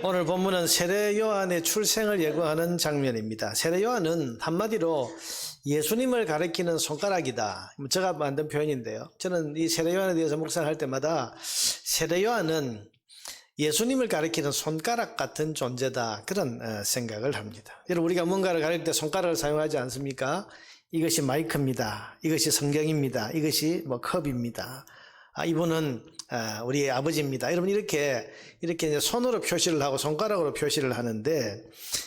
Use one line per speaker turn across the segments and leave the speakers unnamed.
오늘 본문은 세례 요한의 출생을 예고하는 장면입니다. 세례 요한은 한마디로 예수님을 가리키는 손가락이다. 제가 만든 표현인데요. 저는 이 세례 요한에 대해서 묵상할 때마다 세례 요한은 예수님을 가리키는 손가락 같은 존재다. 그런 생각을 합니다. 여러분, 우리가 뭔가를 가릴 때 손가락을 사용하지 않습니까? 이것이 마이크입니다. 이것이 성경입니다. 이것이 컵입니다. 이분은 우리 아버지입니다. 여러분, 이렇게 이제 손으로 표시를 하고 손가락으로 표시를 하는데,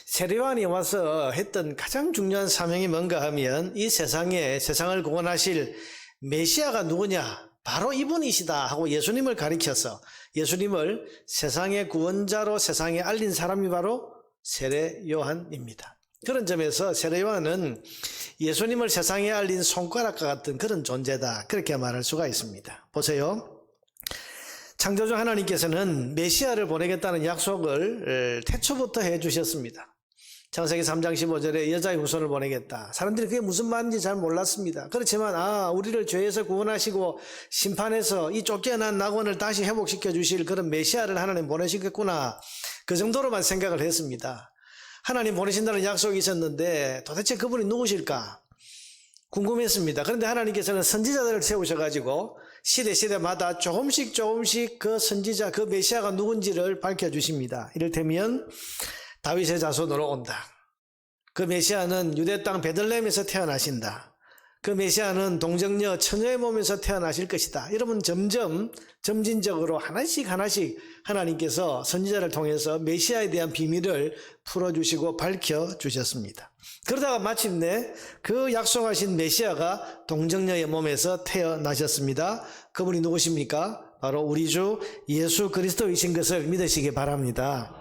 세례 요한이 와서 했던 가장 중요한 사명이 뭔가 하면 이 세상을 구원하실 메시아가 누구냐? 바로 이분이시다 하고 예수님을 가리켜서 예수님을 세상의 구원자로 세상에 알린 사람이 바로 세례 요한입니다. 그런 점에서 세례 요한은 예수님을 세상에 알린 손가락과 같은 그런 존재다, 그렇게 말할 수가 있습니다. 보세요. 창조주 하나님께서는 메시아를 보내겠다는 약속을 태초부터 해주셨습니다. 창세기 3장 15절에 여자의 후손을 보내겠다. 사람들이 그게 무슨 말인지 잘 몰랐습니다. 그렇지만 우리를 죄에서 구원하시고 심판해서 이 쫓겨난 낙원을 다시 회복시켜 주실 그런 메시아를 하나님 보내시겠구나, 그 정도로만 생각을 했습니다. 하나님 보내신다는 약속이 있었는데 도대체 그분이 누구실까 궁금했습니다. 그런데 하나님께서는 선지자들을 세우셔가지고 시대마다 조금씩 그 선지자, 그 메시아가 누군지를 밝혀주십니다. 이를테면 다윗의 자손으로 온다. 그 메시아는 유대 땅 베들레헴에서 태어나신다. 그 메시아는 동정녀 처녀의 몸에서 태어나실 것이다. 여러분, 점진적으로 하나씩 하나님께서 선지자를 통해서 메시아에 대한 비밀을 풀어주시고 밝혀주셨습니다. 그러다가 마침내 그 약속하신 메시아가 동정녀의 몸에서 태어나셨습니다. 그분이 누구십니까? 바로 우리 주 예수 그리스도이신 것을 믿으시기 바랍니다.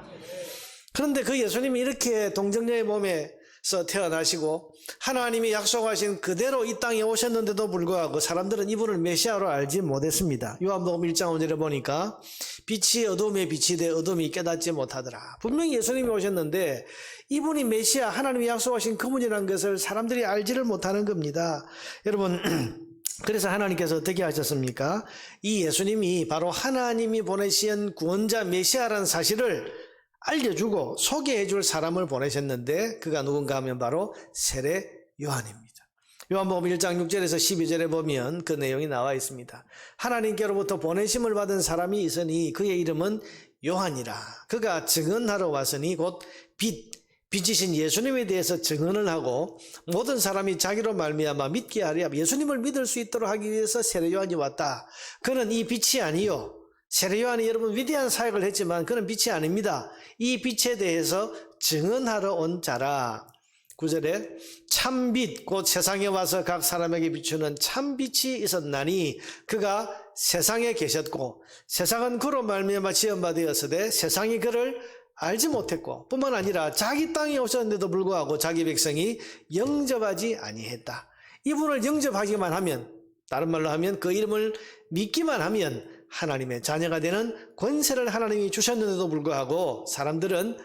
그런데 그 예수님이 이렇게 동정녀의 몸에서 태어나시고 하나님이 약속하신 그대로 이 땅에 오셨는데도 불구하고 사람들은 이분을 메시아로 알지 못했습니다. 요한복음 1장 5절에 보니까 빛이 어둠에 빛이 돼 어둠이 깨닫지 못하더라. 분명히 예수님이 오셨는데 이분이 메시아, 하나님이 약속하신 그분이라는 것을 사람들이 알지를 못하는 겁니다. 여러분, 그래서 하나님께서 어떻게 하셨습니까? 이 예수님이 바로 하나님이 보내신 구원자 메시아라는 사실을 알려주고 소개해줄 사람을 보내셨는데 그가 누군가 하면 바로 세례 요한입니다. 요한복음 1장 6절에서 12절에 보면 그 내용이 나와 있습니다. 하나님께로부터 보내심을 받은 사람이 있으니 그의 이름은 요한이라. 그가 증언하러 왔으니 곧 빛이신 예수님에 대해서 증언을 하고 모든 사람이 자기로 말미암아 믿게 하려 예수님을 믿을 수 있도록 하기 위해서 세례 요한이 왔다. 그는 이 빛이 아니요, 세례 요한이 여러분 위대한 사역을 했지만 그는 빛이 아닙니다. 이 빛에 대해서 증언하러 온 자라. 9절에 참빛 곧 세상에 와서 각 사람에게 비추는 참빛이 있었나니 그가 세상에 계셨고 세상은 그로 말미암아 지은 바 되었으되 세상이 그를 알지 못했고 뿐만 아니라 자기 땅에 오셨는데도 불구하고 자기 백성이 영접하지 아니했다. 이분을 영접하기만 하면, 다른 말로 하면 그 이름을 믿기만 하면 하나님의 자녀가 되는 권세를 하나님이 주셨는데도 불구하고 사람들은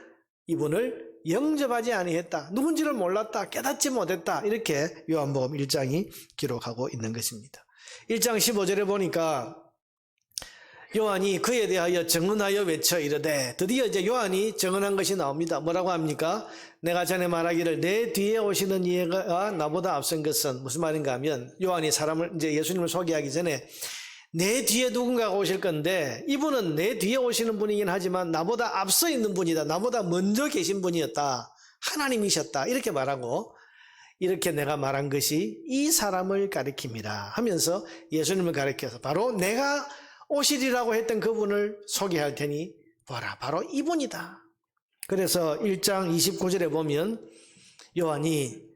이분을 영접하지 아니했다. 누군지를 몰랐다. 깨닫지 못했다. 이렇게 요한복음 1장이 기록하고 있는 것입니다. 1장 15절에 보니까 요한이 그에 대하여 증언하여 외쳐 이르되, 드디어 이제 요한이 증언한 것이 나옵니다. 뭐라고 합니까? 내가 전에 말하기를 내 뒤에 오시는 이가 나보다 앞선 것은, 무슨 말인가 하면 요한이 이제 예수님을 소개하기 전에 내 뒤에 누군가가 오실 건데 이분은 내 뒤에 오시는 분이긴 하지만 나보다 앞서 있는 분이다. 나보다 먼저 계신 분이었다. 하나님이셨다. 이렇게 말하고, 이렇게 내가 말한 것이 이 사람을 가리킵니다 하면서 예수님을 가리켜서 바로 내가 오시리라고 했던 그분을 소개할 테니 보라, 바로 이분이다. 그래서 1장 29절에 보면 요한이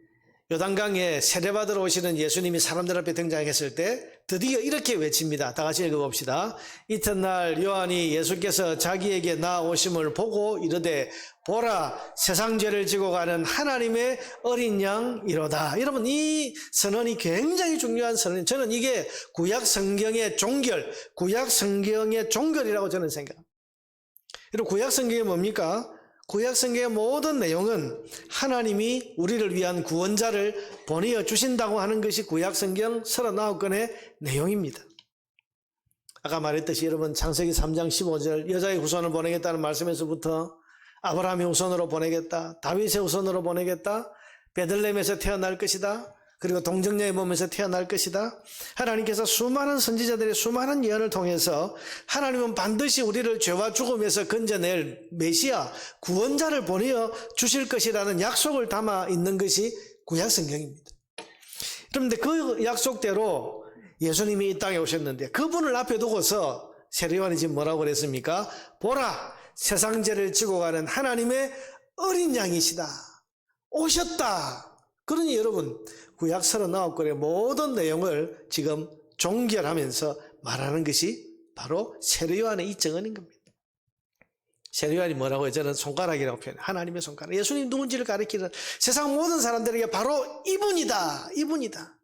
요단강에 세례받으러 오시는 예수님이 사람들 앞에 등장했을 때 드디어 이렇게 외칩니다. 다 같이 읽어봅시다. 이튿날 요한이 예수께서 자기에게 나오심을 보고 이르되, 보라, 세상 죄를 지고 가는 하나님의 어린 양이로다. 여러분, 이 선언이 굉장히 중요한 선언이에요. 저는 이게 구약 성경의 종결이라고 저는 생각합니다. 여러분, 구약 성경이 뭡니까? 구약 성경의 모든 내용은 하나님이 우리를 위한 구원자를 보내어 주신다고 하는 것이 구약 성경 39권의 내용입니다. 아까 말했듯이 여러분 창세기 3장 15절 여자의 후손을 보내겠다는 말씀에서부터 아브라함의 후손으로 보내겠다. 다윗의 후손으로 보내겠다. 베들레헴에서 태어날 것이다. 그리고 동정녀의 몸에서 태어날 것이다. 하나님께서 수많은 선지자들의 수많은 예언을 통해서 하나님은 반드시 우리를 죄와 죽음에서 건져낼 메시아, 구원자를 보내어 주실 것이라는 약속을 담아 있는 것이 구약 성경입니다. 그런데 그 약속대로 예수님이 이 땅에 오셨는데 그분을 앞에 두고서 세례요한이 지금 뭐라고 그랬습니까? 보라, 세상 죄를 지고 가는 하나님의 어린 양이시다. 오셨다. 그러니 여러분, 구약 39권의 모든 내용을 지금 종결하면서 말하는 것이 바로 세례요한의 이 증언인 겁니다. 세례요한이 뭐라고 해요? 저는 손가락이라고 표현해요. 하나님의 손가락. 예수님 누군지를 가리키는 세상 모든 사람들에게 바로 이분이다. 이분이다.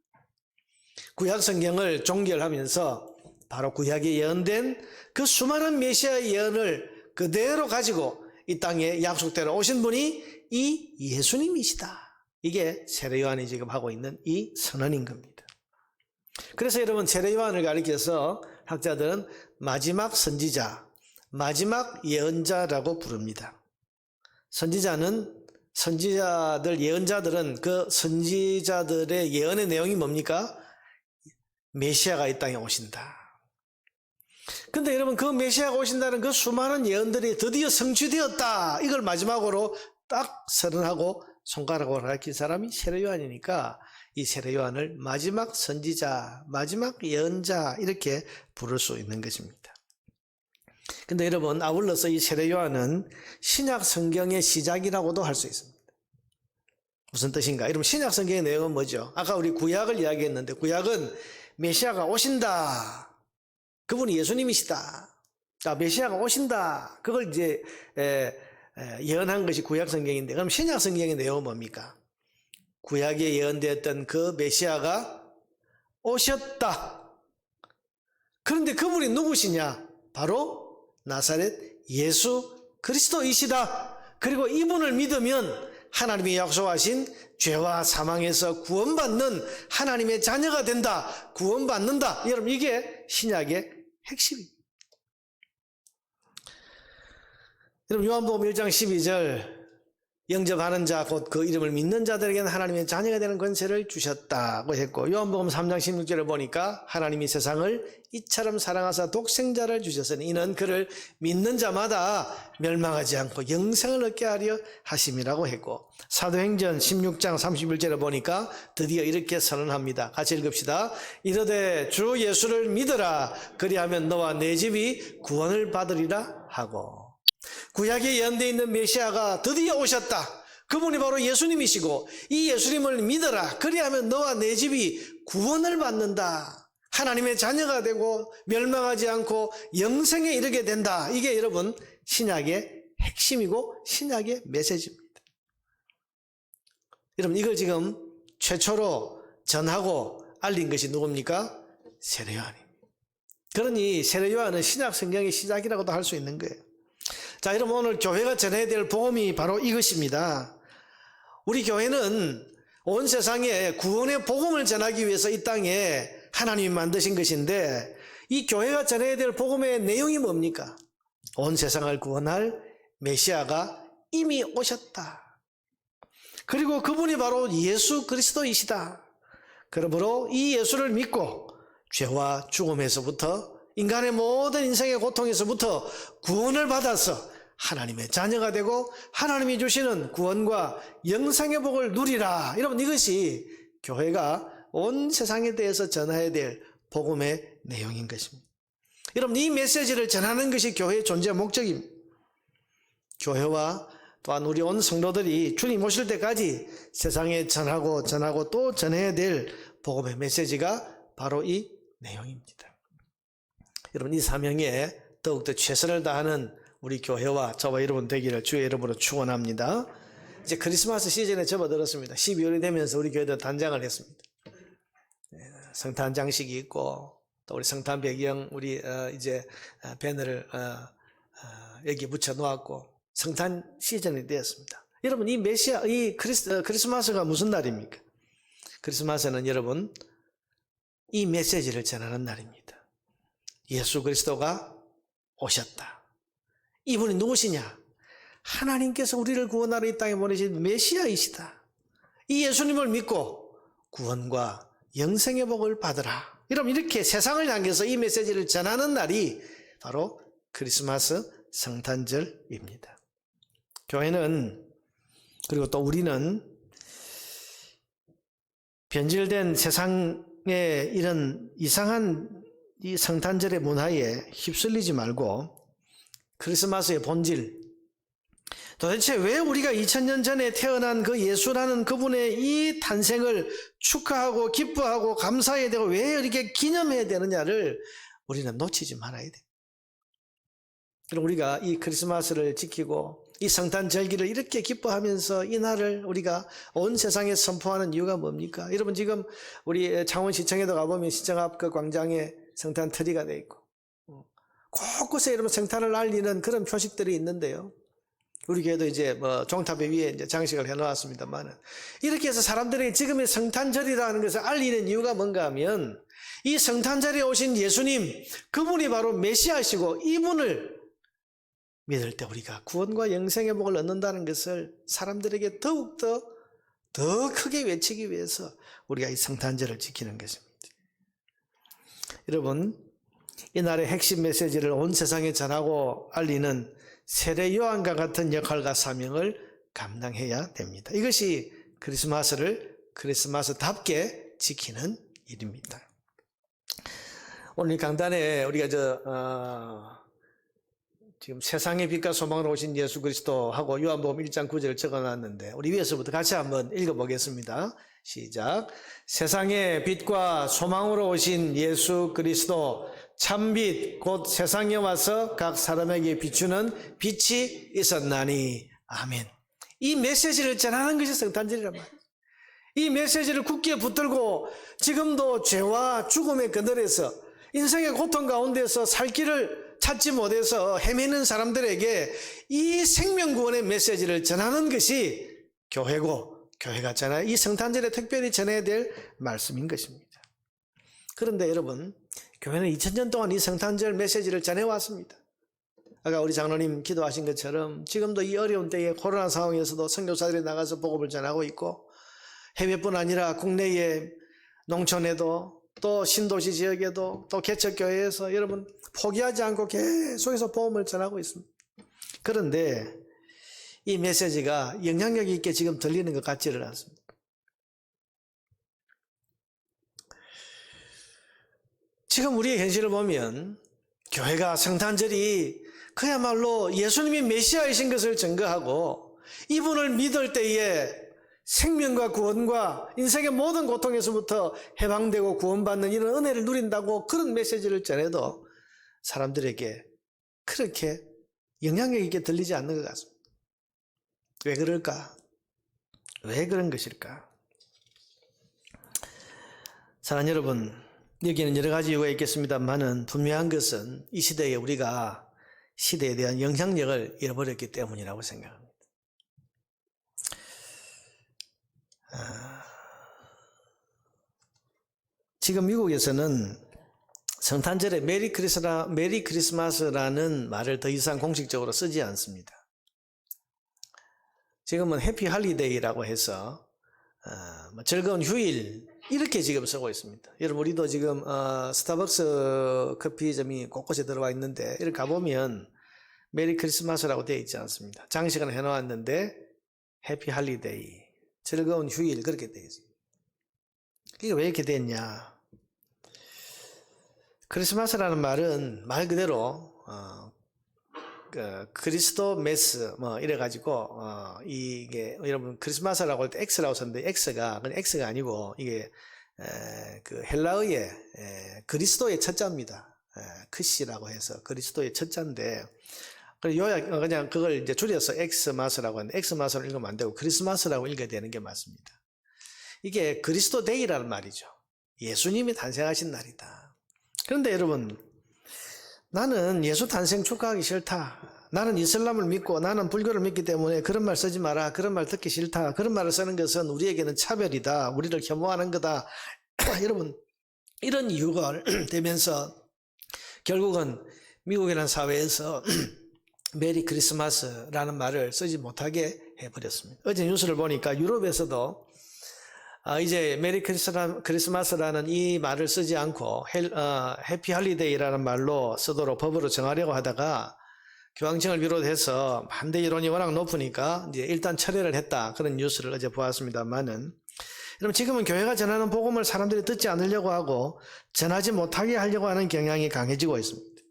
구약 성경을 종결하면서 바로 구약에 예언된 그 수많은 메시아의 예언을 그대로 가지고 이 땅에 약속대로 오신 분이 이 예수님이시다. 이게 세례요한이 지금 하고 있는 이 선언인 겁니다. 그래서 여러분, 세례요한을 가리켜서 학자들은 마지막 선지자, 마지막 예언자라고 부릅니다. 선지자들, 예언자들은 그 선지자들의 예언의 내용이 뭡니까? 메시아가 이 땅에 오신다. 근데 여러분, 그 메시아가 오신다는 그 수많은 예언들이 드디어 성취되었다. 이걸 마지막으로 딱 선언하고 손가락으로 가르친 사람이 세례요한이니까 이 세례요한을 마지막 선지자, 마지막 예언자 이렇게 부를 수 있는 것입니다. 근데 여러분, 아울러서 이 세례요한은 신약 성경의 시작이라고도 할 수 있습니다. 무슨 뜻인가? 여러분, 신약 성경의 내용은 뭐죠? 아까 우리 구약을 이야기했는데 구약은 메시아가 오신다. 그분이 예수님이시다. 자, 메시아가 오신다. 그걸 이제 예언한 것이 구약 성경인데, 그럼 신약 성경의 내용은 뭡니까? 구약에 예언되었던 그 메시아가 오셨다. 그런데 그분이 누구시냐? 바로 나사렛 예수 그리스도이시다. 그리고 이분을 믿으면 하나님이 약속하신 죄와 사망에서 구원받는 하나님의 자녀가 된다. 구원받는다. 여러분, 이게 신약의 핵심입니다. 여러분, 요한복음 1장 12절, 영접하는 자 곧 그 이름을 믿는 자들에게는 하나님의 자녀가 되는 권세를 주셨다고 했고, 요한복음 3장 16절을 보니까 하나님이 세상을 이처럼 사랑하사 독생자를 주셨으니 이는 그를 믿는 자마다 멸망하지 않고 영생을 얻게 하려 하심이라고 했고, 사도행전 16장 31절을 보니까 드디어 이렇게 선언합니다. 같이 읽읍시다. 이르되 주 예수를 믿으라. 그리하면 너와 내 집이 구원을 받으리라 하고. 구약에 예언되어 있는 메시아가 드디어 오셨다. 그분이 바로 예수님이시고 이 예수님을 믿어라. 그리하면 너와 내 집이 구원을 받는다. 하나님의 자녀가 되고 멸망하지 않고 영생에 이르게 된다. 이게 여러분 신약의 핵심이고 신약의 메시지입니다. 여러분, 이걸 지금 최초로 전하고 알린 것이 누굽니까? 세례요한입니다. 그러니 세례요한은 신약 성경의 시작이라고도 할 수 있는 거예요. 자, 여러분, 오늘 교회가 전해야 될 복음이 바로 이것입니다. 우리 교회는 온 세상에 구원의 복음을 전하기 위해서 이 땅에 하나님이 만드신 것인데, 이 교회가 전해야 될 복음의 내용이 뭡니까? 온 세상을 구원할 메시아가 이미 오셨다. 그리고 그분이 바로 예수 그리스도이시다. 그러므로 이 예수를 믿고 죄와 죽음에서부터, 인간의 모든 인생의 고통에서부터 구원을 받아서 하나님의 자녀가 되고 하나님이 주시는 구원과 영생의 복을 누리라. 여러분, 이것이 교회가 온 세상에 대해서 전해야 될 복음의 내용인 것입니다. 여러분, 이 메시지를 전하는 것이 교회의 존재 목적입니다. 교회와 또한 우리 온 성도들이 주님 오실 때까지 세상에 전하고 또 전해야 될 복음의 메시지가 바로 이 내용입니다. 여러분, 이 사명에 더욱더 최선을 다하는 우리 교회와 저와 여러분 되기를 주의 이름으로 축원합니다. 이제 크리스마스 시즌에 접어들었습니다. 12월이 되면서 우리 교회도 단장을 했습니다. 성탄 장식이 있고 또 우리 성탄 배경 우리 이제 배너를 여기 붙여 놓았고 성탄 시즌이 되었습니다. 여러분, 이 메시아, 이 크리스마스가 무슨 날입니까? 크리스마스는 여러분 이 메시지를 전하는 날입니다. 예수 그리스도가 오셨다. 이분이 누구시냐? 하나님께서 우리를 구원하러 이 땅에 보내신 메시아이시다. 이 예수님을 믿고 구원과 영생의 복을 받으라. 여러분, 이렇게 세상을 향해서 이 메시지를 전하는 날이 바로 크리스마스 성탄절입니다. 교회는, 그리고 또 우리는 변질된 세상의 이런 이상한 이 성탄절의 문화에 휩쓸리지 말고 크리스마스의 본질, 도대체 왜 우리가 2000년 전에 태어난 그 예수라는 그분의 이 탄생을 축하하고 기뻐하고 감사해야 되고 왜 이렇게 기념해야 되느냐를 우리는 놓치지 말아야 돼. 그럼 우리가 이 크리스마스를 지키고 이 성탄절기를 이렇게 기뻐하면서 이 날을 우리가 온 세상에 선포하는 이유가 뭡니까? 여러분, 지금 우리 창원시청에도 가보면 시청 앞 그 광장에 성탄 트리가 돼 있고 곳곳에 여러분 성탄을 알리는 그런 표식들이 있는데요. 우리 교회도 이제 뭐 종탑에 위에 이제 장식을 해놓았습니다만, 이렇게 해서 사람들이 지금의 성탄절이라는 것을 알리는 이유가 뭔가 하면 이 성탄절에 오신 예수님, 그분이 바로 메시아시고 이분을 믿을 때 우리가 구원과 영생의 복을 얻는다는 것을 사람들에게 더욱더 더 크게 외치기 위해서 우리가 이 성탄절을 지키는 것입니다. 여러분, 이날의 핵심 메시지를 온 세상에 전하고 알리는 세례 요한과 같은 역할과 사명을 감당해야 됩니다. 이것이 크리스마스를 크리스마스답게 지키는 일입니다. 오늘 강단에 우리가 지금 세상의 빛과 소망으로 오신 예수 그리스도하고 요한복음 1장 9절을 적어놨는데 우리 위에서부터 같이 한번 읽어보겠습니다. 시작. 세상의 빛과 소망으로 오신 예수 그리스도 참빛 곧 세상에 와서 각 사람에게 비추는 빛이 있었나니. 아멘. 이 메시지를 전하는 것이 성탄절이란 말이에요. 이 메시지를 굳게 붙들고 지금도 죄와 죽음의 그늘에서 인생의 고통 가운데서 살 길을 찾지 못해서 헤매는 사람들에게 이 생명구원의 메시지를 전하는 것이 교회고, 교회가 전하 이 성탄절에 특별히 전해야 될 말씀인 것입니다. 그런데 여러분, 교회는 2000년 동안 이 성탄절 메시지를 전해왔습니다. 아까 우리 장로님 기도하신 것처럼 지금도 이 어려운 때에 코로나 상황에서도 선교사들이 나가서 복음을 전하고 있고, 해외뿐 아니라 국내의 농촌에도 또 신도시 지역에도 또 개척교회에서 여러분 포기하지 않고 계속해서 복음을 전하고 있습니다. 그런데 이 메시지가 영향력 있게 지금 들리는 것 같지를 않습니다. 지금 우리의 현실을 보면 교회가 성탄절이 그야말로 예수님이 메시아이신 것을 증거하고 이분을 믿을 때에 생명과 구원과 인생의 모든 고통에서부터 해방되고 구원받는 이런 은혜를 누린다고 그런 메시지를 전해도 사람들에게 그렇게 영향력 있게 들리지 않는 것 같습니다. 왜 그럴까? 왜 그런 것일까? 사랑하는 여러분, 여기에는 여러 가지 이유가 있겠습니다만은 분명한 것은 이 시대에 우리가 시대에 대한 영향력을 잃어버렸기 때문이라고 생각합니다. 지금 미국에서는 성탄절에 메리 크리스마스라는 말을 더 이상 공식적으로 쓰지 않습니다. 지금은 해피 할리데이라고 해서 즐거운 휴일 이렇게 지금 쓰고 있습니다. 여러분, 우리도 지금 스타벅스 커피점이 곳곳에 들어와 있는데 이렇게 가보면 메리 크리스마스라고 되어 있지 않습니다. 장식은 해놓았는데 해피 할리데이, 즐거운 휴일 그렇게 되어 있습니다. 이게 왜 이렇게 됐냐? 크리스마스라는 말은 말 그대로 그리스도 메스 뭐 이래가지고 이게 여러분 크리스마스라고 할 때 X라고 썼는데 X가 아니고 이게 그 헬라어의 그리스도의 첫자입니다. 크시라고 해서 그리스도의 첫자인데 그냥 그걸 이제 줄여서 엑스마스라고 하는데 엑스마스로 읽으면 안 되고 크리스마스라고 읽어야 되는 게 맞습니다. 이게 그리스도 데이라는 말이죠. 예수님이 탄생하신 날이다. 그런데 여러분, 나는 예수 탄생 축하하기 싫다. 나는 이슬람을 믿고 나는 불교를 믿기 때문에 그런 말 쓰지 마라. 그런 말 듣기 싫다. 그런 말을 쓰는 것은 우리에게는 차별이다. 우리를 혐오하는 거다. 여러분, 이런 이유가 되면서 결국은 미국이라는 사회에서 메리 크리스마스라는 말을 쓰지 못하게 해버렸습니다. 어제 뉴스를 보니까 유럽에서도 이제 메리 크리스마스라는 이 말을 쓰지 않고 해피 할리데이라는 말로 쓰도록 법으로 정하려고 하다가 교황청을 비롯해서 반대 여론이 워낙 높으니까 이제 일단 철회를 했다. 그런 뉴스를 어제 보았습니다만은, 여러분 지금은 교회가 전하는 복음을 사람들이 듣지 않으려고 하고 전하지 못하게 하려고 하는 경향이 강해지고 있습니다.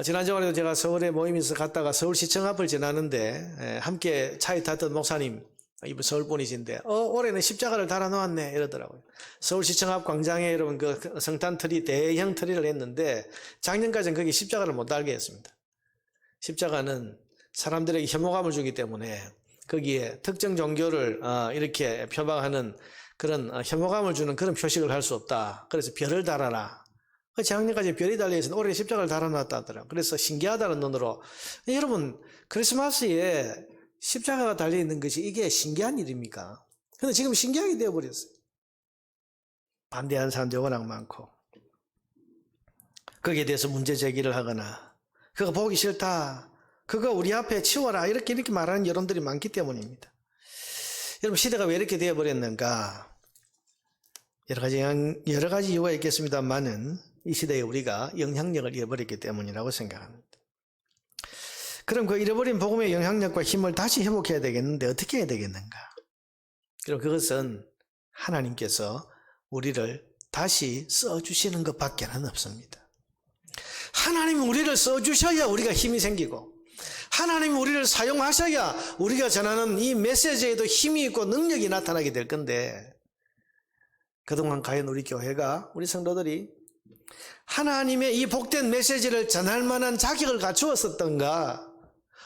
지난 주말에도 제가 서울에 모임에서 갔다가 서울시청 앞을 지나는데 함께 차에 탔던 목사님, 이분 서울 분이신데 올해는 십자가를 달아놓았네 이러더라고요. 서울시청 앞 광장에 여러분 그 성탄 트리, 대형 트리를 했는데 작년까지는 거기 십자가를 못 달게 했습니다. 십자가는 사람들에게 혐오감을 주기 때문에 거기에 특정 종교를 이렇게 표방하는 그런 혐오감을 주는 그런 표식을 할 수 없다. 그래서 별을 달아라. 작년까지 별이 달려있어서 올해 십자가를 달아놨다 하더라고요. 그래서 신기하다는 눈으로, 여러분 크리스마스에 십자가가 달려있는 것이 이게 신기한 일입니까? 근데 지금 신기하게 되어버렸어요. 반대하는 사람들이 워낙 많고 거기에 대해서 문제 제기를 하거나 그거 보기 싫다, 그거 우리 앞에 치워라, 이렇게 말하는 여론들이 많기 때문입니다. 여러분 시대가 왜 이렇게 되어버렸는가? 여러 가지 이유가 있겠습니다만은 이 시대에 우리가 영향력을 잃어버렸기 때문이라고 생각합니다. 그럼 그 잃어버린 복음의 영향력과 힘을 다시 회복해야 되겠는데 어떻게 해야 되겠는가? 그럼 그것은 하나님께서 우리를 다시 써주시는 것밖에는 없습니다. 하나님이 우리를 써주셔야 우리가 힘이 생기고, 하나님이 우리를 사용하셔야 우리가 전하는 이 메시지에도 힘이 있고 능력이 나타나게 될 건데, 그동안 과연 우리 교회가, 우리 성도들이 하나님의 이 복된 메시지를 전할 만한 자격을 갖추었었던가,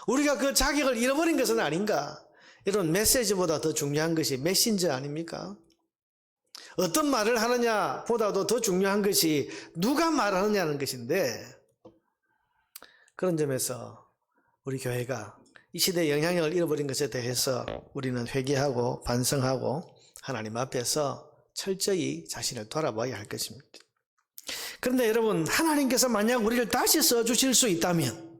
우리가 그 자격을 잃어버린 것은 아닌가? 이런 메시지보다 더 중요한 것이 메신저 아닙니까? 어떤 말을 하느냐 보다도 더 중요한 것이 누가 말하느냐는 것인데, 그런 점에서 우리 교회가 이 시대의 영향력을 잃어버린 것에 대해서 우리는 회개하고 반성하고 하나님 앞에서 철저히 자신을 돌아봐야 할 것입니다. 그런데 여러분, 하나님께서 만약 우리를 다시 써주실 수 있다면,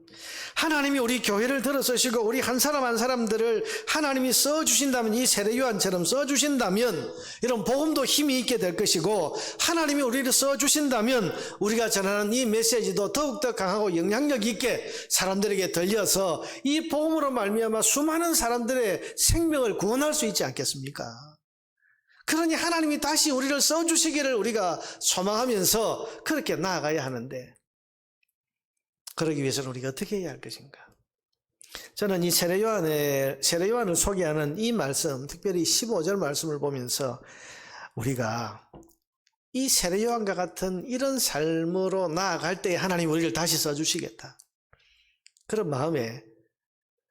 하나님이 우리 교회를 들어서시고 우리 한 사람 한 사람들을 하나님이 써주신다면, 이 세례요한처럼 써주신다면 이런 복음도 힘이 있게 될 것이고, 하나님이 우리를 써주신다면 우리가 전하는 이 메시지도 더욱더 강하고 영향력 있게 사람들에게 들려서 이 복음으로 말미암아 수많은 사람들의 생명을 구원할 수 있지 않겠습니까? 그러니 하나님이 다시 우리를 써주시기를 우리가 소망하면서 그렇게 나아가야 하는데, 그러기 위해서는 우리가 어떻게 해야 할 것인가? 저는 이 세례요한을 소개하는 이 말씀, 특별히 15절 말씀을 보면서 우리가 이 세례요한과 같은 이런 삶으로 나아갈 때 하나님 우리를 다시 써주시겠다, 그런 마음에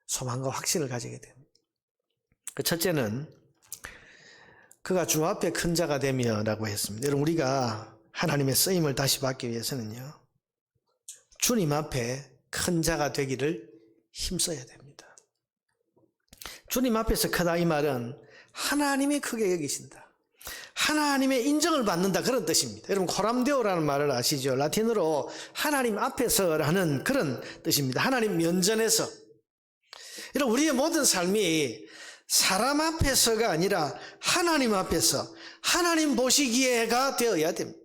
소망과 확신을 가지게 됩니다. 첫째는 그가 주 앞에 큰 자가 되며 라고 했습니다. 여러분, 우리가 하나님의 쓰임을 다시 받기 위해서는요, 주님 앞에 큰 자가 되기를 힘써야 됩니다. 주님 앞에서 크다, 이 말은 하나님이 크게 여기신다, 하나님의 인정을 받는다, 그런 뜻입니다. 여러분, 코람데오라는 말을 아시죠? 라틴어로 하나님 앞에서라는 그런 뜻입니다. 하나님 면전에서. 여러분, 우리의 모든 삶이 사람 앞에서가 아니라 하나님 앞에서, 하나님 보시기에가 되어야 됩니다.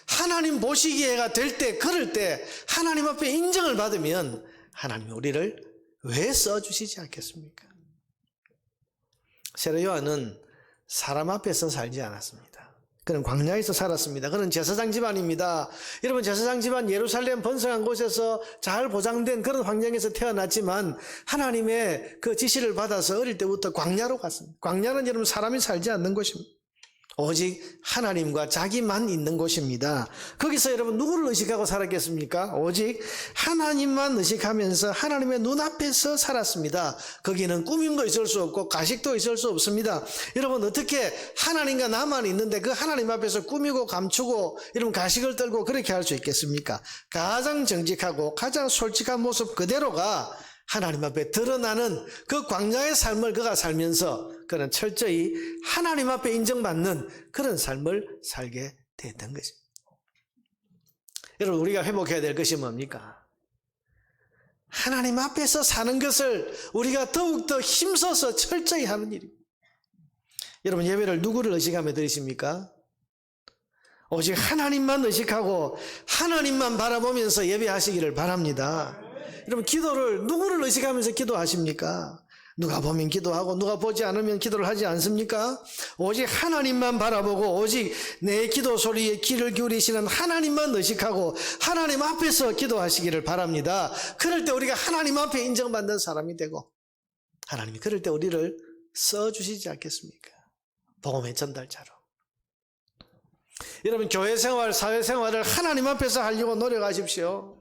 하나님 보시기에가 될 때, 그럴 때 하나님 앞에 인정을 받으면 하나님이 우리를 왜 써주시지 않겠습니까? 세례요한은 사람 앞에서 살지 않았습니다. 그는 광야에서 살았습니다. 그는 제사장 집안입니다. 여러분, 제사장 집안, 예루살렘 번성한 곳에서 잘 보장된 그런 환경에서 태어났지만 하나님의 그 지시를 받아서 어릴 때부터 광야로 갔습니다. 광야는 여러분 사람이 살지 않는 곳입니다. 오직 하나님과 자기만 있는 곳입니다. 거기서 여러분 누구를 의식하고 살았겠습니까? 오직 하나님만 의식하면서 하나님의 눈앞에서 살았습니다. 거기는 꾸밈도 있을 수 없고 가식도 있을 수 없습니다. 여러분, 어떻게 하나님과 나만 있는데 그 하나님 앞에서 꾸미고 감추고 이런 가식을 떨고 그렇게 할 수 있겠습니까? 가장 정직하고 가장 솔직한 모습 그대로가 하나님 앞에 드러나는 그 광야의 삶을 그가 살면서 그는 철저히 하나님 앞에 인정받는 그런 삶을 살게 됐던 것입니다. 여러분, 우리가 회복해야 될 것이 뭡니까? 하나님 앞에서 사는 것을 우리가 더욱더 힘써서 철저히 하는 일입니다. 여러분, 예배를 누구를 의식하며 드리십니까? 오직 하나님만 의식하고 하나님만 바라보면서 예배하시기를 바랍니다. 여러분, 기도를 누구를 의식하면서 기도하십니까? 누가 보면 기도하고 누가 보지 않으면 기도를 하지 않습니까? 오직 하나님만 바라보고 오직 내 기도 소리에 귀를 기울이시는 하나님만 의식하고 하나님 앞에서 기도하시기를 바랍니다. 그럴 때 우리가 하나님 앞에 인정받는 사람이 되고 하나님이 그럴 때 우리를 써주시지 않겠습니까? 복음의 전달자로. 여러분, 교회 생활, 사회 생활을 하나님 앞에서 하려고 노력하십시오.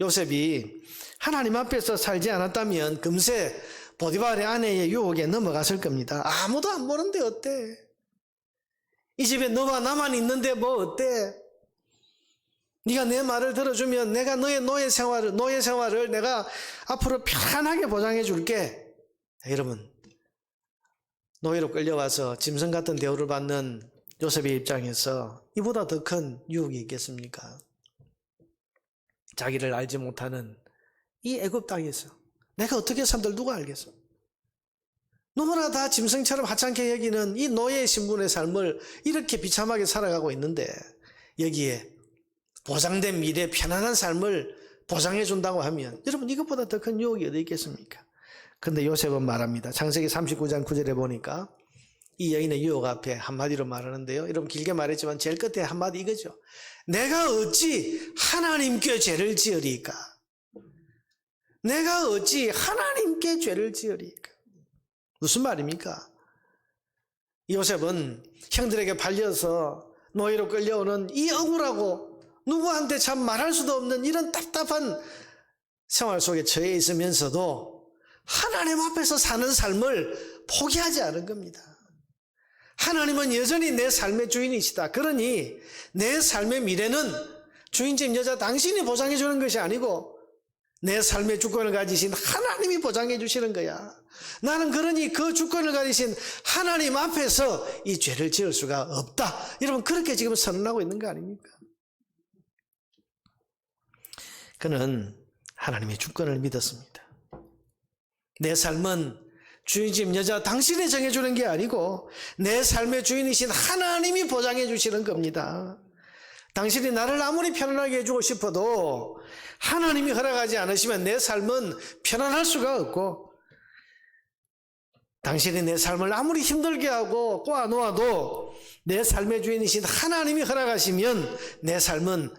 요셉이 하나님 앞에서 살지 않았다면 금세 보디발의 아내의 유혹에 넘어갔을 겁니다. 아무도 안 보는데 어때? 이 집에 너와 나만 있는데 뭐 어때? 네가 내 말을 들어주면 내가 너의 노예 생활을 내가 앞으로 편안하게 보장해 줄게. 여러분, 노예로 끌려와서 짐승 같은 대우를 받는 요셉의 입장에서 이보다 더 큰 유혹이 있겠습니까? 자기를 알지 못하는 이 애굽 땅에서 내가 어떻게 산들 누가 알겠어? 누구나 다 짐승처럼 하찮게 여기는 이 노예의 신분의 삶을 이렇게 비참하게 살아가고 있는데 여기에 보장된 미래 편안한 삶을 보장해 준다고 하면 여러분, 이것보다 더 큰 유혹이 어디 있겠습니까? 그런데 요셉은 말합니다. 창세기 39장 9절에 보니까 이 여인의 유혹 앞에 한마디로 말하는데요. 여러분, 길게 말했지만 제일 끝에 한마디 이거죠. 내가 어찌 하나님께 죄를 지으리까? 내가 어찌 하나님께 죄를 지으리까? 무슨 말입니까? 요셉은 형들에게 팔려서 노예로 끌려오는 이 억울하고 누구한테 참 말할 수도 없는 이런 답답한 생활 속에 처해 있으면서도 하나님 앞에서 사는 삶을 포기하지 않은 겁니다. 하나님은 여전히 내 삶의 주인이시다. 그러니 내 삶의 미래는 주인집 여자 당신이 보장해 주는 것이 아니고 내 삶의 주권을 가지신 하나님이 보장해 주시는 거야. 나는 그러니 그 주권을 가지신 하나님 앞에서 이 죄를 지을 수가 없다. 여러분, 그렇게 지금 선언하고 있는 거 아닙니까? 그는 하나님의 주권을 믿었습니다. 내 삶은 주인집 여자 당신이 정해주는 게 아니고 내 삶의 주인이신 하나님이 보장해 주시는 겁니다. 당신이 나를 아무리 편안하게 해주고 싶어도 하나님이 허락하지 않으시면 내 삶은 편안할 수가 없고, 당신이 내 삶을 아무리 힘들게 하고 꼬아놓아도 내 삶의 주인이신 하나님이 허락하시면 내 삶은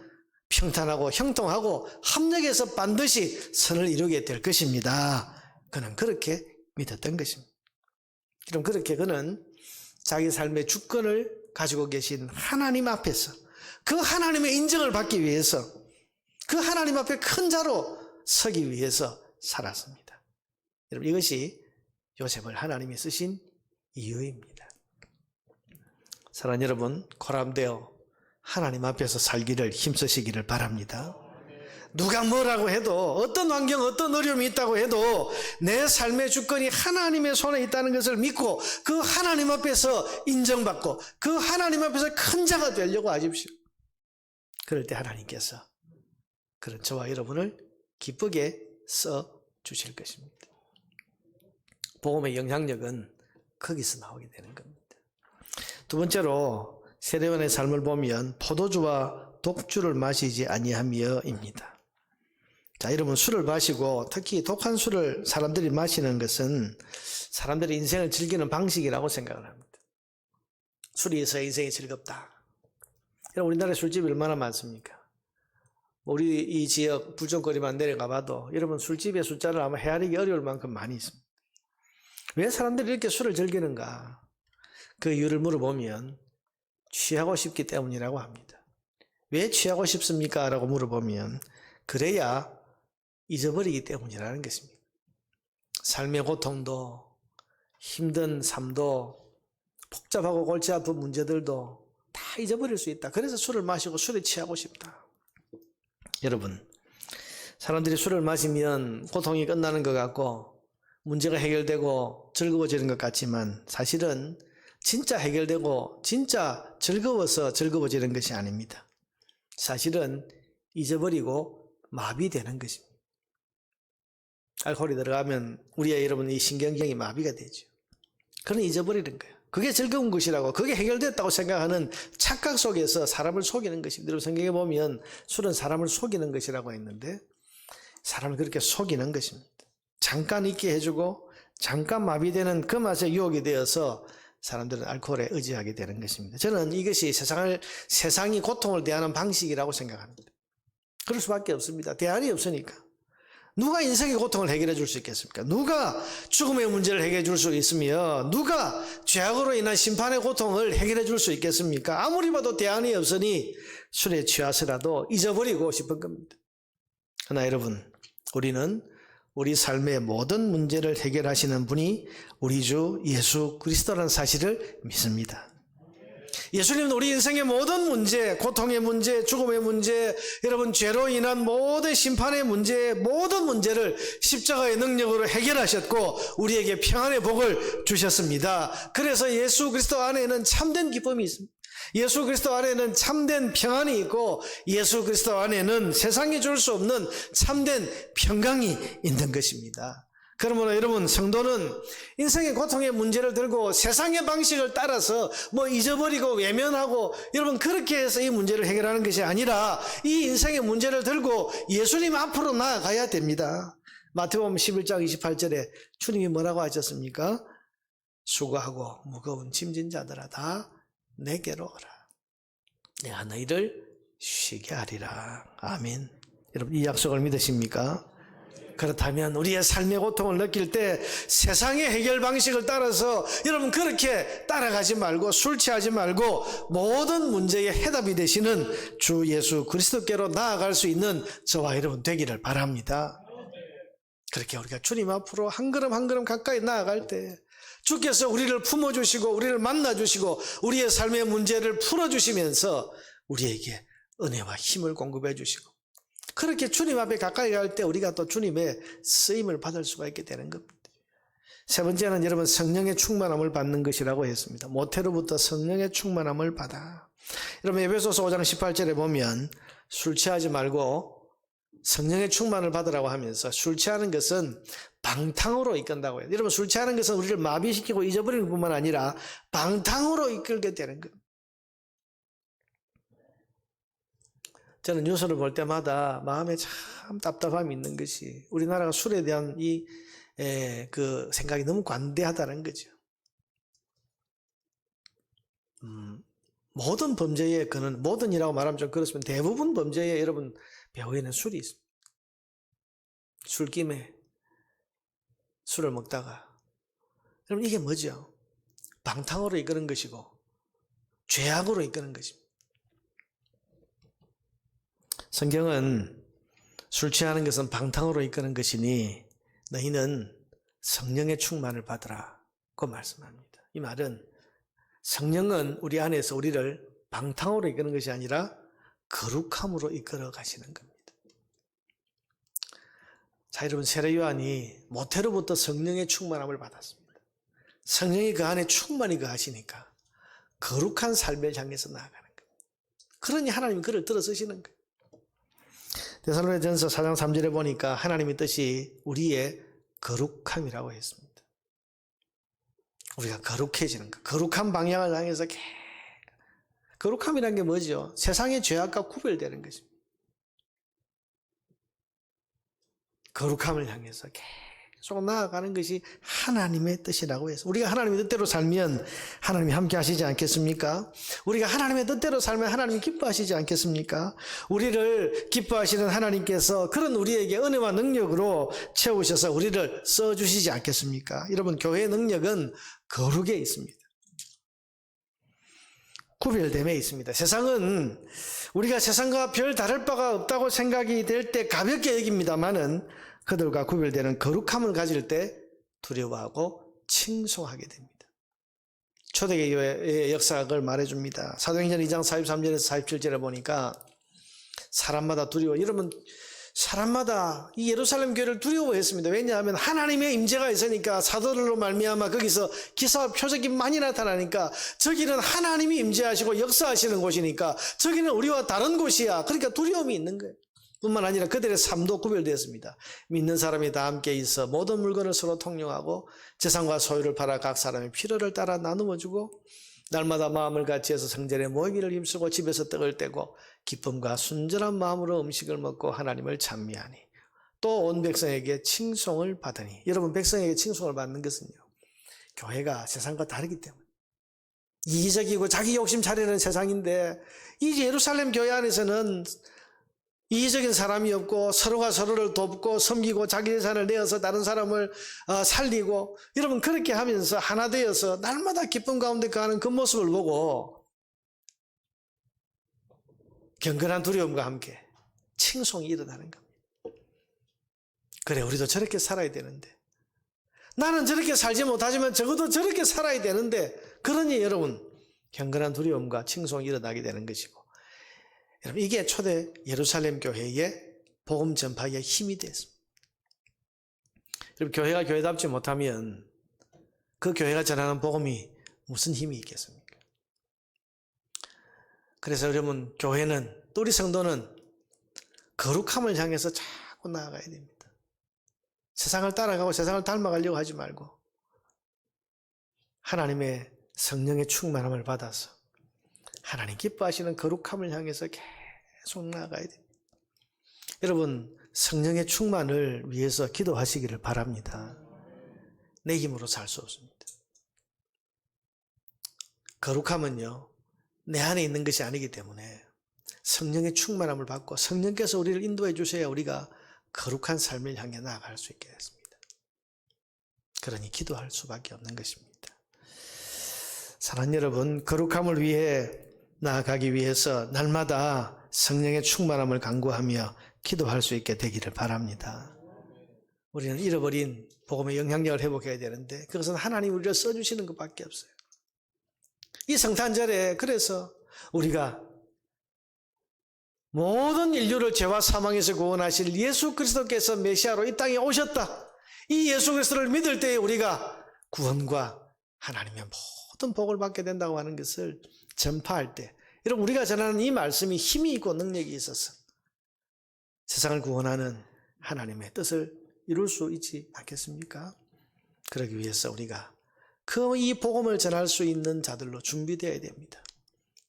평탄하고 형통하고 합력해서 반드시 선을 이루게 될 것입니다. 그는 그렇게 믿었던 것입니다. 그럼 그렇게 그는 자기 삶의 주권을 가지고 계신 하나님 앞에서 그 하나님의 인정을 받기 위해서 그 하나님 앞에 큰 자로 서기 위해서 살았습니다. 여러분, 이것이 요셉을 하나님이 쓰신 이유입니다. 사랑하는 여러분, 고람되어 하나님 앞에서 살기를 힘쓰시기를 바랍니다. 누가 뭐라고 해도, 어떤 환경, 어떤 어려움이 있다고 해도 내 삶의 주권이 하나님의 손에 있다는 것을 믿고 그 하나님 앞에서 인정받고 그 하나님 앞에서 큰 자가 되려고 하십시오. 그럴 때 하나님께서 그런 저와 여러분을 기쁘게 써주실 것입니다. 복음의 영향력은 거기서 나오게 되는 겁니다. 두 번째로 세례요한의 삶을 보면 포도주와 독주를 마시지 아니하며입니다. 자, 여러분, 술을 마시고 특히 독한 술을 사람들이 마시는 것은 사람들의 인생을 즐기는 방식이라고 생각을 합니다. 술이 있어야 인생이 즐겁다. 여러분, 우리나라에 술집이 얼마나 많습니까? 우리 이 지역 불정거리만 내려가 봐도 여러분, 술집의 숫자를 아마 헤아리기 어려울 만큼 많이 있습니다. 왜 사람들이 이렇게 술을 즐기는가? 그 이유를 물어보면 취하고 싶기 때문이라고 합니다. 왜 취하고 싶습니까? 라고 물어보면 그래야 잊어버리기 때문이라는 것입니다. 삶의 고통도, 힘든 삶도, 복잡하고 골치 아픈 문제들도 다 잊어버릴 수 있다. 그래서 술을 마시고 술에 취하고 싶다. 여러분, 사람들이 술을 마시면 고통이 끝나는 것 같고 문제가 해결되고 즐거워지는 것 같지만 사실은 진짜 해결되고 진짜 즐거워서 즐거워지는 것이 아닙니다. 사실은 잊어버리고 마비되는 것입니다. 알코올이 들어가면 우리의 여러분 이 신경경이 마비가 되죠. 그건 잊어버리는 거예요. 그게 즐거운 것이라고, 그게 해결됐다고 생각하는 착각 속에서 사람을 속이는 것입니다. 여러분 성경에 보면 술은 사람을 속이는 것이라고 했는데 사람을 그렇게 속이는 것입니다. 잠깐 있게 해주고 잠깐 마비되는 그 맛에 유혹이 되어서 사람들은 알코올에 의지하게 되는 것입니다. 저는 이것이 세상이 고통을 대하는 방식이라고 생각합니다. 그럴 수밖에 없습니다. 대안이 없으니까. 누가 인생의 고통을 해결해 줄 수 있겠습니까? 누가 죽음의 문제를 해결해 줄 수 있으며 누가 죄악으로 인한 심판의 고통을 해결해 줄 수 있겠습니까? 아무리 봐도 대안이 없으니 술에 취해서라도 잊어버리고 싶은 겁니다. 그러나 여러분, 우리는 우리 삶의 모든 문제를 해결하시는 분이 우리 주 예수 그리스도라는 사실을 믿습니다. 예수님은 우리 인생의 모든 문제, 고통의 문제, 죽음의 문제, 여러분 죄로 인한 모든 심판의 문제, 모든 문제를 십자가의 능력으로 해결하셨고 우리에게 평안의 복을 주셨습니다. 그래서 예수 그리스도 안에는 참된 기쁨이 있습니다. 예수 그리스도 안에는 참된 평안이 있고 예수 그리스도 안에는 세상이 줄 수 없는 참된 평강이 있는 것입니다. 그러므로 여러분, 성도는 인생의 고통의 문제를 들고 세상의 방식을 따라서 잊어버리고 외면하고 여러분 그렇게 해서 이 문제를 해결하는 것이 아니라 이 인생의 문제를 들고 예수님 앞으로 나아가야 됩니다. 마태복음 11장 28절에 주님이 뭐라고 하셨습니까? 수고하고 무거운 짐진 자들아 다 내게로 오라. 내가 너희를 쉬게 하리라. 아멘. 여러분 이 약속을 믿으십니까? 그렇다면 우리의 삶의 고통을 느낄 때 세상의 해결 방식을 따라서 여러분 그렇게 따라가지 말고 술 취하지 말고 모든 문제의 해답이 되시는 주 예수 그리스도께로 나아갈 수 있는 저와 여러분 되기를 바랍니다. 그렇게 우리가 주님 앞으로 한 걸음 한 걸음 가까이 나아갈 때 주께서 우리를 품어주시고 우리를 만나주시고 우리의 삶의 문제를 풀어주시면서 우리에게 은혜와 힘을 공급해 주시고 그렇게 주님 앞에 가까이 갈 때 우리가 또 주님의 쓰임을 받을 수가 있게 되는 겁니다. 세 번째는 여러분 성령의 충만함을 받는 것이라고 했습니다. 모태로부터 성령의 충만함을 받아. 여러분 에베소서 5장 18절에 보면 술 취하지 말고 성령의 충만을 받으라고 하면서 술 취하는 것은 방탕으로 이끈다고 해요. 여러분 술 취하는 것은 우리를 마비시키고 잊어버리는 뿐만 아니라 방탕으로 이끌게 되는 겁니다. 저는 뉴스를 볼 때마다 마음에 참 답답함이 있는 것이 우리나라가 술에 대한 그 생각이 너무 관대하다는 거죠. 모든 범죄의 그는 모든이라고 말하면 좀 그렇지만 대부분 범죄에 여러분 배후에는 술이 있습니다. 술김에 술을 먹다가 여러분 이게 뭐죠? 방탕으로 이끄는 것이고 죄악으로 이끄는 것입니다. 성경은 술 취하는 것은 방탕으로 이끄는 것이니 너희는 성령의 충만을 받으라고 말씀합니다. 이 말은 성령은 우리 안에서 우리를 방탕으로 이끄는 것이 아니라 거룩함으로 이끌어 가시는 겁니다. 자, 여러분 세례 요한이 모태로부터 성령의 충만함을 받았습니다. 성령이 그 안에 충만히 거하시니까 거룩한 삶을 향해서 나아가는 겁니다. 그러니 하나님이 그를 들어 쓰시는 거예요. 데살로니가전서 4장 3절에 보니까 하나님의 뜻이 우리의 거룩함이라고 했습니다. 우리가 거룩해지는 것, 거룩한 방향을 향해서 거룩함이라는 게 뭐죠? 세상의 죄악과 구별되는 것입니다. 거룩함을 향해서 계속 나아가는 것이 하나님의 뜻이라고 해서 우리가 하나님의 뜻대로 살면 하나님이 함께 하시지 않겠습니까? 우리가 하나님의 뜻대로 살면 하나님이 기뻐하시지 않겠습니까? 우리를 기뻐하시는 하나님께서 그런 우리에게 은혜와 능력으로 채우셔서 우리를 써주시지 않겠습니까? 여러분 교회의 능력은 거룩에 있습니다. 구별됨에 있습니다. 세상은 우리가 세상과 별 다를 바가 없다고 생각이 될 때 가볍게 여깁니다만은 그들과 구별되는 거룩함을 가질 때 두려워하고 칭송하게 됩니다. 초대교회의 역사를 말해줍니다. 사도행전 2장 43절에서 47절에 보니까 사람마다 두려워. 여러분 사람마다 이 예루살렘 교회를 두려워했습니다. 왜냐하면 하나님의 임재가 있으니까 사도들로 말미암아 거기서 기사와 표적이 많이 나타나니까 저기는 하나님이 임재하시고 역사하시는 곳이니까 저기는 우리와 다른 곳이야. 그러니까 두려움이 있는 거예요. 뿐만 아니라 그들의 삶도 구별되었습니다. 믿는 사람이 다 함께 있어 모든 물건을 서로 통용하고 재산과 소유를 팔아 각 사람의 필요를 따라 나누어 주고 날마다 마음을 같이해서 성전에 모이기를 힘쓰고 집에서 떡을 떼고 기쁨과 순전한 마음으로 음식을 먹고 하나님을 찬미하니 또 온 백성에게 칭송을 받으니. 여러분, 백성에게 칭송을 받는 것은요, 교회가 세상과 다르기 때문에 이기적이고 자기 욕심 차리는 세상인데, 이 예루살렘 교회 안에서는 이기적인 사람이 없고 서로가 서로를 돕고 섬기고 자기 재산을 내어서 다른 사람을 살리고, 여러분, 그렇게 하면서 하나 되어서 날마다 기쁨 가운데 가는 그 모습을 보고 경건한 두려움과 함께 칭송이 일어나는 겁니다. 그래, 우리도 저렇게 살아야 되는데, 나는 저렇게 살지 못하지만 적어도 저렇게 살아야 되는데, 그러니 여러분, 경건한 두려움과 칭송이 일어나게 되는 것이고, 여러분, 이게 초대 예루살렘 교회의 복음 전파의 힘이 됐습니다. 여러분, 교회가 교회답지 못하면 그 교회가 전하는 복음이 무슨 힘이 있겠습니까? 그래서 여러분, 교회는, 또 우리 성도는 거룩함을 향해서 자꾸 나아가야 됩니다. 세상을 따라가고 세상을 닮아가려고 하지 말고 하나님의 성령의 충만함을 받아서 하나님 기뻐하시는 거룩함을 향해서 계속 나아가야 됩니다. 여러분, 성령의 충만을 위해서 기도하시기를 바랍니다. 내 힘으로 살 수 없습니다. 거룩함은요, 내 안에 있는 것이 아니기 때문에 성령의 충만함을 받고 성령께서 우리를 인도해 주셔야 우리가 거룩한 삶을 향해 나아갈 수 있게 됐습니다. 그러니 기도할 수밖에 없는 것입니다. 사랑하는 여러분, 거룩함을 위해 나아가기 위해서 날마다 성령의 충만함을 간구하며 기도할 수 있게 되기를 바랍니다. 우리는 잃어버린 복음의 영향력을 회복해야 되는데 그것은 하나님 우리를 써주시는 것밖에 없어요. 이 성탄절에 그래서 우리가 모든 인류를 죄와 사망에서 구원하실 예수 그리스도께서 메시아로 이 땅에 오셨다. 이 예수 그리스도를 믿을 때에 우리가 구원과 하나님의 모든 복을 받게 된다고 하는 것을 전파할 때, 여러분, 우리가 전하는 이 말씀이 힘이 있고 능력이 있어서 세상을 구원하는 하나님의 뜻을 이룰 수 있지 않겠습니까? 그러기 위해서 우리가 이 복음을 전할 수 있는 자들로 준비되어야 됩니다.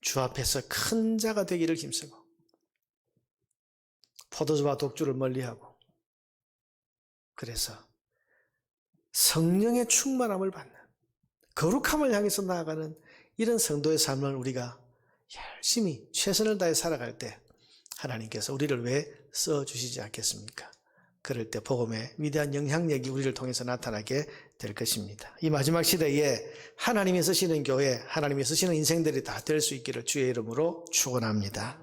주 앞에서 큰 자가 되기를 힘쓰고 포도주와 독주를 멀리하고, 그래서 성령의 충만함을 받는 거룩함을 향해서 나아가는 이런 성도의 삶을 우리가 열심히 최선을 다해 살아갈 때 하나님께서 우리를 왜 써주시지 않겠습니까? 그럴 때 복음의 위대한 영향력이 우리를 통해서 나타나게 될 것입니다. 이 마지막 시대에 하나님이 쓰시는 교회, 하나님이 쓰시는 인생들이 다 될 수 있기를 주의 이름으로 축원합니다.